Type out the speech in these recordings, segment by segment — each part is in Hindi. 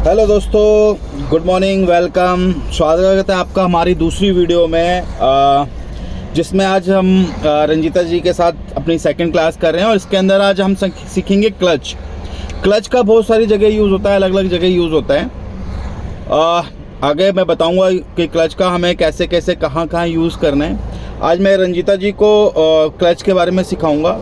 हेलो दोस्तों, गुड मॉर्निंग, वेलकम। स्वागत है आपका हमारी दूसरी वीडियो में, जिसमें आज हम रंजीता जी के साथ अपनी सेकंड क्लास कर रहे हैं। और इसके अंदर आज हम सीखेंगे क्लच। क्लच का बहुत सारी जगह यूज़ होता है, अलग अलग जगह यूज़ होता है। आगे मैं बताऊंगा कि क्लच का हमें कैसे कैसे कहाँ कहाँ यूज़ करना है। आज मैं रंजीता जी को क्लच के बारे में सिखाऊंगा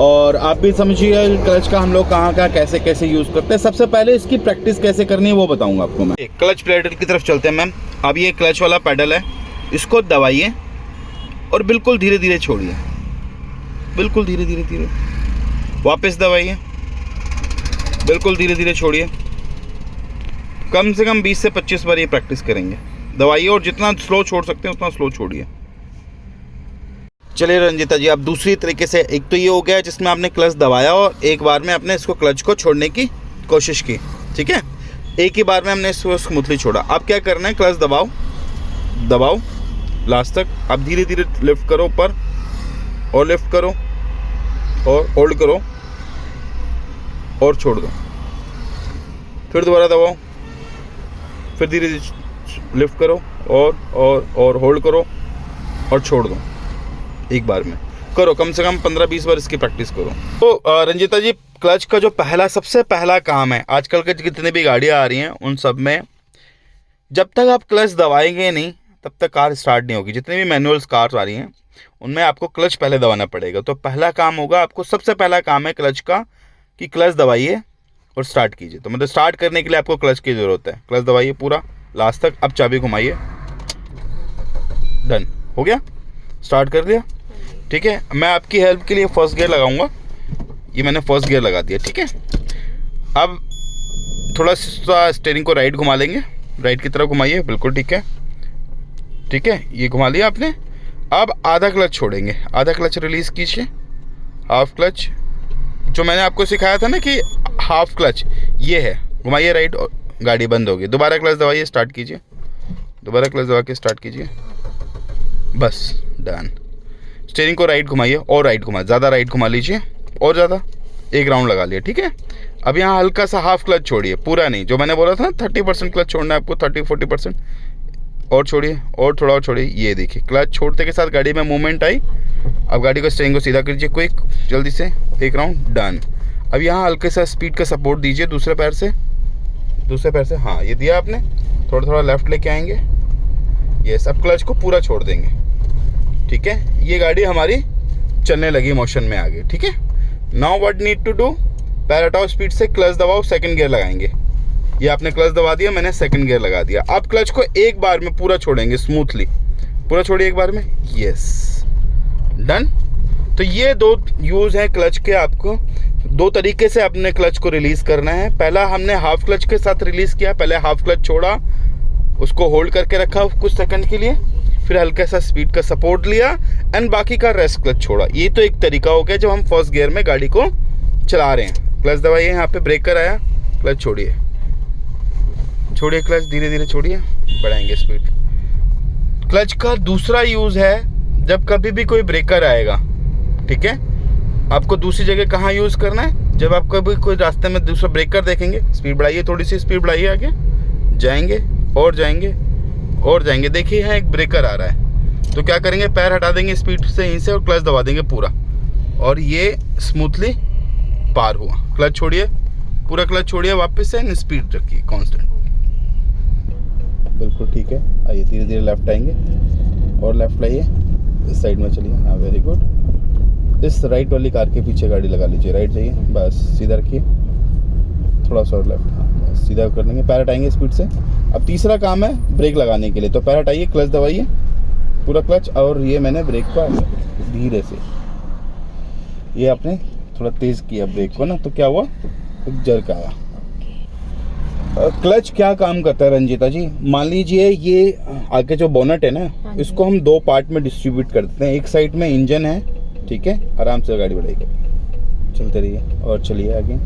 और आप भी समझिए क्लच का हम लोग कहाँ कहाँ कैसे कैसे यूज़ करते हैं। सबसे पहले इसकी प्रैक्टिस कैसे करनी है वो बताऊंगा आपको मैं। क्लच पेडल की तरफ चलते हैं मैम। अब ये क्लच वाला पेडल है, इसको दबाइए और बिल्कुल धीरे धीरे छोड़िए, बिल्कुल धीरे धीरे धीरे। वापस दबाइए, बिल्कुल धीरे धीरे छोड़िए। कम से कम 20 से 25 बार ये प्रैक्टिस करेंगे। दबाइए और जितना स्लो छोड़ सकते हैं उतना स्लो छोड़िए। चलिए रंजीता जी, आप दूसरी तरीके से, एक तो ये हो गया जिसमें आपने क्लच दबाया और एक बार में आपने इसको क्लच को छोड़ने की कोशिश की, ठीक है। एक ही बार में हमने इसको स्मूथली छोड़ा। अब क्या करना है, क्लच दबाओ दबाओ लास्ट तक। अब धीरे धीरे लिफ्ट करो ऊपर और लिफ्ट करो और होल्ड करो और छोड़ दो। फिर दोबारा दबाओ, फिर धीरे धीरे लिफ्ट करो और होल्ड करो और छोड़ दो। एक बार में करो, कम से कम 15-20 बार इसकी प्रैक्टिस करो। तो रंजीता जी, क्लच का जो सबसे पहला काम है, आजकल के जितनी भी गाड़ियां आ रही हैं उन सब में जब तक आप क्लच दबाएंगे नहीं तब तक कार स्टार्ट नहीं होगी। जितनी भी मैनुअल कार्स आ रही हैं उनमें आपको क्लच पहले दबाना पड़ेगा। तो पहला काम होगा आपको, सबसे पहला काम है क्लच का कि क्लच दबाइए और स्टार्ट कीजिए। तो मतलब स्टार्ट करने के लिए आपको क्लच की ज़रूरत है। क्लच दबाइए पूरा लास्ट तक। अब चाबी घुमाइए, डन हो गया, स्टार्ट कर दिया, ठीक है। मैं आपकी हेल्प के लिए फर्स्ट गियर लगाऊंगा। ये मैंने फर्स्ट गियर लगा दिया, ठीक है। अब थोड़ा सा स्टीयरिंग को राइट घुमा लेंगे, राइट की तरफ घुमाइए, बिल्कुल ठीक है, ठीक है। ये घुमा लिया आपने। अब आधा क्लच छोड़ेंगे, आधा क्लच रिलीज कीजिए। हाफ क्लच जो मैंने आपको सिखाया था ना कि हाफ क्लच ये है, घुमाइए राइट और गाड़ी बंद होगी। दोबारा क्लच दबाइए, स्टार्ट कीजिए, दोबारा क्लच दबा के स्टार्ट कीजिए, बस डन। स्टीयरिंग को राइट घुमाइए और राइट घुमाइए, ज़्यादा राइट घुमा लीजिए और ज़्यादा, एक राउंड लगा लिया, ठीक है। अब यहाँ हल्का सा हाफ क्लच छोड़िए, पूरा नहीं। जो मैंने बोला था ना 30% क्लच छोड़ना है आपको, 30-40% और छोड़िए और थोड़ा और छोड़िए। ये देखिए क्लच छोड़ते के साथ गाड़ी में मूवमेंट आई। अब गाड़ी को स्टीयरिंग को सीधा कीजिए, क्विक, जल्दी से, एक राउंड डन। अब यहाँ हल्के सा स्पीड का सपोर्ट दीजिए दूसरे पैर से, हाँ ये दिया आपने। थोड़ा थोड़ा लेफ्ट लेके आएंगे, ये सब क्लच को पूरा छोड़ देंगे, ठीक है। ये गाड़ी हमारी चलने लगी, मोशन में आ गई, ठीक है। Now what need to do, पैर हटाओ स्पीड से, क्लच दबाओ, सेकंड गियर लगाएंगे। ये आपने क्लच दबा दिया, मैंने सेकंड गियर लगा दिया। अब क्लच को एक बार में पूरा छोड़ेंगे, स्मूथली पूरा छोड़िए एक बार में, यस डन। तो ये दो यूज़ है क्लच के। आपको दो तरीके से अपने क्लच को रिलीज करना है। पहला हमने हाफ क्लच के साथ रिलीज किया, पहले हाफ क्लच छोड़ा, उसको होल्ड करके रखा कुछ सेकंड के लिए, फिर हल्का सा स्पीड का सपोर्ट लिया एंड बाकी का रेस्ट क्लच छोड़ा। ये तो एक तरीका हो गया जब हम फर्स्ट गियर में गाड़ी को चला रहे हैं। क्लच दबाइए, यहाँ पे ब्रेकर आया, क्लच छोड़िए, छोड़िए क्लच, धीरे धीरे छोड़िए, बढ़ाएंगे स्पीड। क्लच का दूसरा यूज़ है जब कभी भी कोई ब्रेकर आएगा, ठीक है। आपको दूसरी जगह कहाँ यूज़ करना है, जब आप कभी कोई रास्ते में दूसरा ब्रेकर देखेंगे, स्पीड बढ़ाइए, थोड़ी सी स्पीड बढ़ाइए, आगे जाएंगे और जाएंगे और जाएंगे। देखिए यहाँ एक ब्रेकर आ रहा है, तो क्या करेंगे, पैर हटा देंगे स्पीड से यहीं से और क्लच दबा देंगे पूरा, और ये स्मूथली पार हुआ। क्लच छोड़िए, पूरा क्लच छोड़िए, वापस से स्पीड रखिए कांस्टेंट, बिल्कुल ठीक है। आइए धीरे धीरे लेफ्ट आएंगे और लेफ्ट लाइए, इस साइड में चलिए, हाँ वेरी गुड। इस राइट वाली कार के पीछे गाड़ी लगा लीजिए, राइट जाइए, बस सीधा रखिए, थोड़ा सा लेफ्ट, हाँ बस सीधा कर लेंगे, पैर हटाएंगे स्पीड से। अब तीसरा काम है ब्रेक लगाने के लिए, तो पैर हटाइए, क्लच दबाइए पूरा क्लच, और ये मैंने ब्रेक का धीरे से, ये आपने थोड़ा तेज़ किया ब्रेक को ना, तो क्या हुआ, एक जर्क आया। क्लच क्या काम करता है रंजीता जी, मान लीजिए ये आगे जो बोनट है ना, इसको हम दो पार्ट में डिस्ट्रीब्यूट करते हैं। एक साइड में इंजन है, ठीक है, आराम से गाड़ी बढ़ाइए, चलते रहिए और चलिए आगे,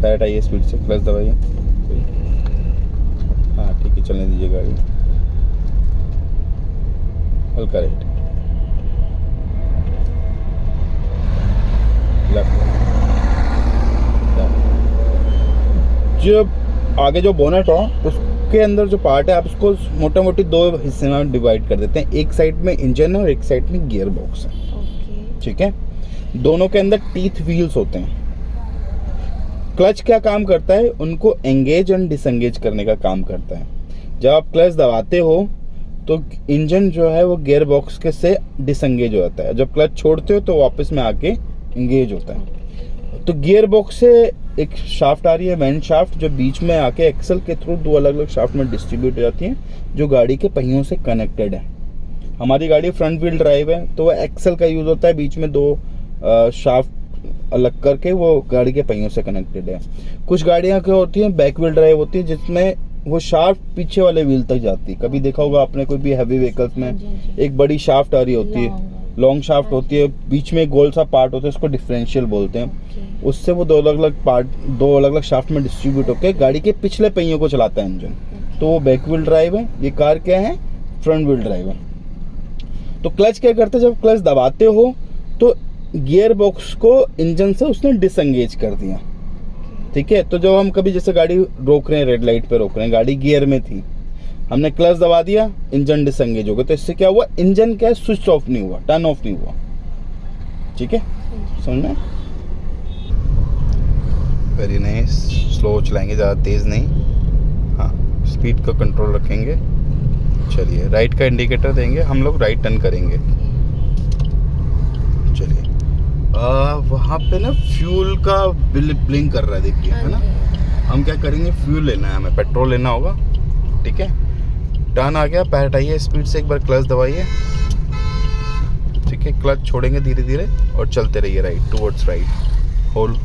पैर हटाइए स्पीड से, क्लच दबाइए, हाँ ठीक है, चलने दीजिए गाड़ी, हल्का राइट, लेफ्ट, जो आगे जो बोनेट हो उसके अंदर जो पार्ट है आप उसको मोटा मोटी 2 हिस्से में डिवाइड कर देते हैं। एक साइड में इंजन है और एक साइड में गियर बॉक्स है। ठीक है, दोनों के अंदर टीथ व्हील्स होते हैं। क्लच क्या काम करता है, उनको एंगेज एंड डिसएंगेज करने का काम करता है। जब आप क्लच दबाते हो तो इंजन जो है वो गियर बॉक्स के से डिसएंगेज हो जाता है। जब क्लच छोड़ते हो तो वापस में आके एंगेज होता है। तो गियर बॉक्स से एक शाफ्ट आ रही है, वेंट शाफ्ट, जो बीच में आके एक्सल के थ्रू 2 अलग अलग शाफ्ट में डिस्ट्रीब्यूट हो जाती है, जो गाड़ी के पहियों से कनेक्टेड है। हमारी गाड़ी फ्रंट व्हील ड्राइव है तो वो एक्सल का यूज़ होता है, बीच में 2 शाफ्ट अलग करके वो गाड़ी के पहियों से कनेक्टेड है। कुछ गाड़ियाँ क्या होती हैं बैक व्हील ड्राइव होती है, जिसमें वो शाफ्ट पीछे वाले व्हील तक जाती है। कभी देखा होगा आपने कोई भी हैवी व्हीकल्स में एक बड़ी शाफ्ट आ रही होती है, लॉन्ग शाफ्ट होती है, बीच में गोल सा पार्ट होता है, उसको डिफरेंशियल बोलते हैं। उससे वो 2 अलग अलग पार्ट 2 अलग अलग शाफ्ट में डिस्ट्रीब्यूट होकर गाड़ी के पिछले पहियों को चलाता है इंजन। तो वो बैक व्हील ड्राइव है। ये कार क्या है, फ्रंट व्हील ड्राइव है। तो क्लच क्या करता है, जब क्लच दबाते हो तो गियर बॉक्स को इंजन से उसने डिसएंगेज कर दिया। ठीक है, तो जब हम कभी जैसे गाड़ी रोक रहे हैं, रेड लाइट पे रोक रहे हैं, गाड़ी गियर में थी, हमने क्लच दबा दिया, इंजन डिसएंगेज हो गया, तो इससे क्या हुआ, इंजन क्या स्विच ऑफ नहीं हुआ, टर्न ऑफ नहीं हुआ। ठीक है, समझ में? Very nice. स्लो चलाएंगे, ज़्यादा तेज़ नहीं। हाँ, स्पीड का कंट्रोल रखेंगे। चलिए, राइट का इंडिकेटर देंगे, हम लोग राइट टर्न करेंगे। चलिए, वहाँ पे ना फ्यूल का ब्लिंक कर रहा है, देखिए, है ना। हम क्या करेंगे, फ्यूल लेना है हमें, पेट्रोल लेना होगा। ठीक है, टर्न आ गया, पैर हटाइए स्पीड से, एक बार क्लच दबाइए। ठीक है, क्लच छोड़ेंगे धीरे धीरे और चलते रहिए राइट टुवर्ड्स राइट। होल्ड,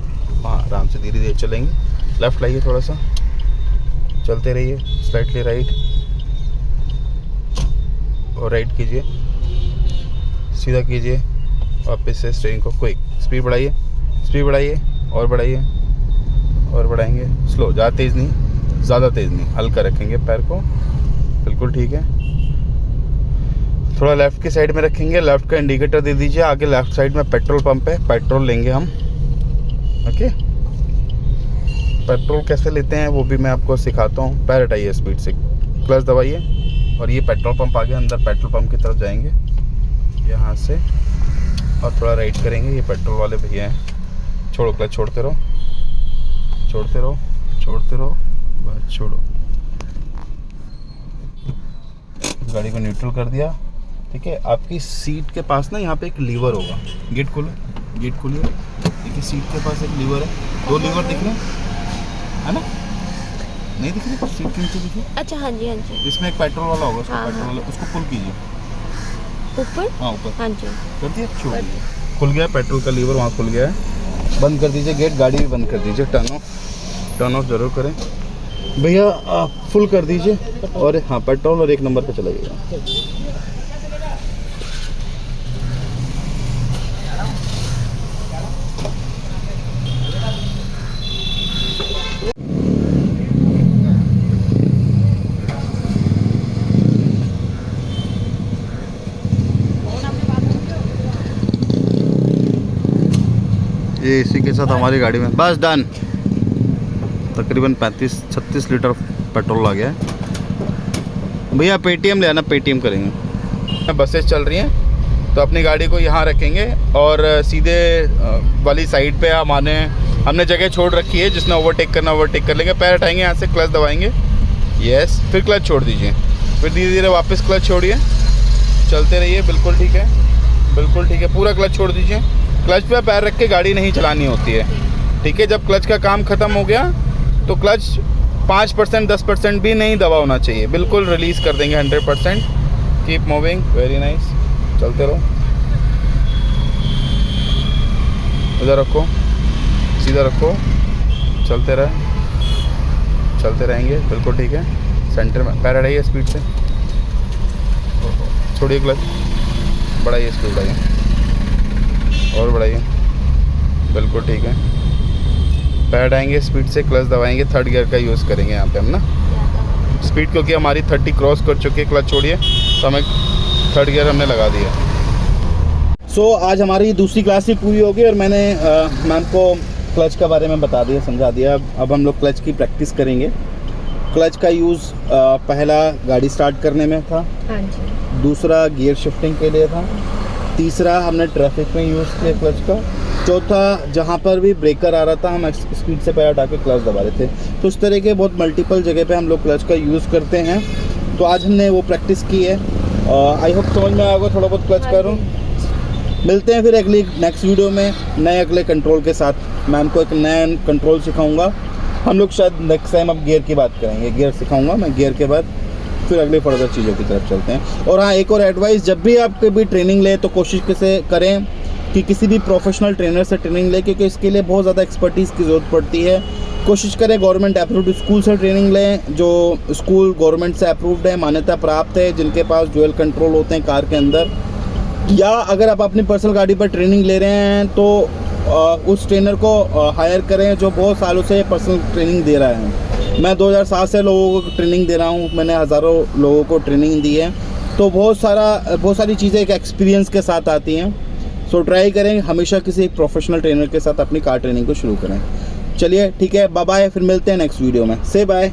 हाँ, आराम से धीरे धीरे चलेंगे। लेफ्ट लाइए थोड़ा सा, चलते रहिए स्लाइटली राइट और राइट कीजिए, सीधा कीजिए, वापस से स्टीयरिंग को क्विक, स्पीड बढ़ाइए, स्पीड बढ़ाइए और बढ़ाइए और बढ़ाएंगे। स्लो, ज़्यादा तेज़ नहीं, ज़्यादा तेज़ नहीं, हल्का रखेंगे पैर को। बिल्कुल ठीक है। थोड़ा लेफ़्ट की साइड में रखेंगे, लेफ़्ट का इंडिकेटर दे दीजिए। आगे लेफ़्ट साइड में पेट्रोल पंप है, पेट्रोल लेंगे हम। ओके, पेट्रोल कैसे लेते हैं वो भी मैं आपको सिखाता हूँ। पैर हटाइए स्पीड से, क्लच दबाइए और ये पेट्रोल पंप आ गया, अंदर पेट्रोल पंप की तरफ जाएंगे यहाँ से और थोड़ा राइट करेंगे। ये पेट्रोल वाले भैया हैं। छोड़ो क्लच, छोड़ते रहो, छोड़ते रहो, छोड़ते रहो, बस छोड़ो। गाड़ी को न्यूट्रल कर दिया। ठीक है, आपकी सीट के पास ना यहाँ पे एक लीवर होगा। गेट खोलो, गेट खोलिए। देखिए, सीट के पास एक लीवर है, 2 लीवर दिख रहे हैं, है ना? नहीं दिख रही? सीट के नीचे दिखिए। अच्छा, हाँ जी, हाँ जी। इसमें एक पेट्रोल वाला होगा, हाँ, पेट्रोल वाला, उसको पुल कीजिए ऊपर। हाँ, ऊपर हाँ जी, कर दिया, छोड़ दिया। खुल गया पेट्रोल का लीवर, वहाँ खुल गया है। बंद कर दीजिए गेट, गाड़ी भी बंद कर दीजिए। टर्न ऑफ जरूर करें भैया। आप फुल कर दीजिए और हाँ, पेट्रोल और 1 नंबर पे चलाइएगा। ये इसी के साथ हमारी गाड़ी में बस डन। तकरीबन 35-36 लीटर पेट्रोल आ गया है। भैया पेटीएम ले आना, पेटीएम करेंगे। बसेस चल रही हैं तो अपनी गाड़ी को यहाँ रखेंगे और सीधे वाली साइड पे हमने जगह छोड़ रखी है, जिसने ओवरटेक करना ओवरटेक कर लेंगे। पैर हटाएंगे, यहाँ से क्लच दबाएंगे, यस, फिर क्लच छोड़ दीजिए, फिर धीरे धीरे वापस क्लच छोड़िए, चलते रहिए। बिल्कुल ठीक है, बिल्कुल ठीक है, पूरा क्लच छोड़ दीजिए। क्लच पे पैर रख के गाड़ी नहीं चलानी होती है। ठीक है, जब क्लच का काम ख़त्म हो गया तो क्लच 5% 10% भी नहीं दबा होना चाहिए, बिल्कुल रिलीज़ कर देंगे 100%। कीप मूविंग, वेरी नाइस, चलते रहो। इधर रखो, सीधा रखो, चलते रहेंगे। बिल्कुल ठीक है, सेंटर में पैर हटाइए स्पीड से, छोड़िए क्लच, बढ़ाइए स्पीड, बढ़ाइए और बढ़ाइए। बिल्कुल ठीक है, पैर हटाएंगे स्पीड से, क्लच दबाएंगे, 3rd गियर का यूज़ करेंगे यहाँ पे हम ना। स्पीड क्योंकि हमारी 30 क्रॉस कर चुकी है, क्लच छोड़िए, तो हमें 3rd गियर हमने लगा दिया। सो आज हमारी दूसरी क्लास भी पूरी हो गई और मैंने मैम को क्लच के बारे में बता दिया, समझा दिया। अब हम लोग क्लच की प्रैक्टिस करेंगे। क्लच का यूज़ पहला गाड़ी स्टार्ट करने में था, हाँ जी। दूसरा गियर शिफ्टिंग के लिए था, तीसरा हमने ट्रैफिक में यूज़ किया क्लच का, चौथा जहाँ पर भी ब्रेकर आ रहा था हम स्पीड से पैर हटा के क्लच दबा रहे थे। तो इस तरह के बहुत मल्टीपल जगह पे हम लोग क्लच का यूज़ करते हैं। तो आज हमने वो प्रैक्टिस की है। आई होप समझ में आएगा थोड़ा बहुत क्लच करूँ। मिलते हैं फिर अगली नेक्स्ट वीडियो में नए अगले कंट्रोल के साथ। मैं हमको एक नया कंट्रोल सिखाऊंगा। हम लोग शायद नेक्स्ट टाइम अब गियर की बात करेंगे, गियर सिखाऊंगा मैं। गियर के बाद फिर अगले फर्दर चीज़ों की तरफ चलते हैं। और हाँ, एक और एडवाइस, जब भी आप कभी ट्रेनिंग लें तो कोशिश कैसे करें कि किसी भी प्रोफेशनल ट्रेनर से ट्रेनिंग लें, क्योंकि इसके लिए बहुत ज़्यादा एक्सपर्टीज़ की ज़रूरत पड़ती है। कोशिश करें गवर्नमेंट अप्रूव्ड स्कूल से ट्रेनिंग लें, जो स्कूल गवर्नमेंट से अप्रूव्ड है, मान्यता प्राप्त है, जिनके पास ड्यूअल कंट्रोल होते हैं कार के अंदर। या अगर आप अपनी पर्सनल गाड़ी पर ट्रेनिंग ले रहे हैं तो उस ट्रेनर को हायर करें जो बहुत सालों से पर्सनल ट्रेनिंग दे रहा है। मैं 2007 से लोगों को ट्रेनिंग दे रहा हूँ, मैंने हज़ारों लोगों को ट्रेनिंग दी है। तो बहुत सारी चीज़ें एक एक्सपीरियंस के साथ आती हैं। सो ट्राई करें हमेशा किसी एक प्रोफेशनल ट्रेनर के साथ अपनी कार ट्रेनिंग को शुरू करें। चलिए ठीक है, बाय बाय, फिर मिलते हैं नेक्स्ट वीडियो में। से बाय।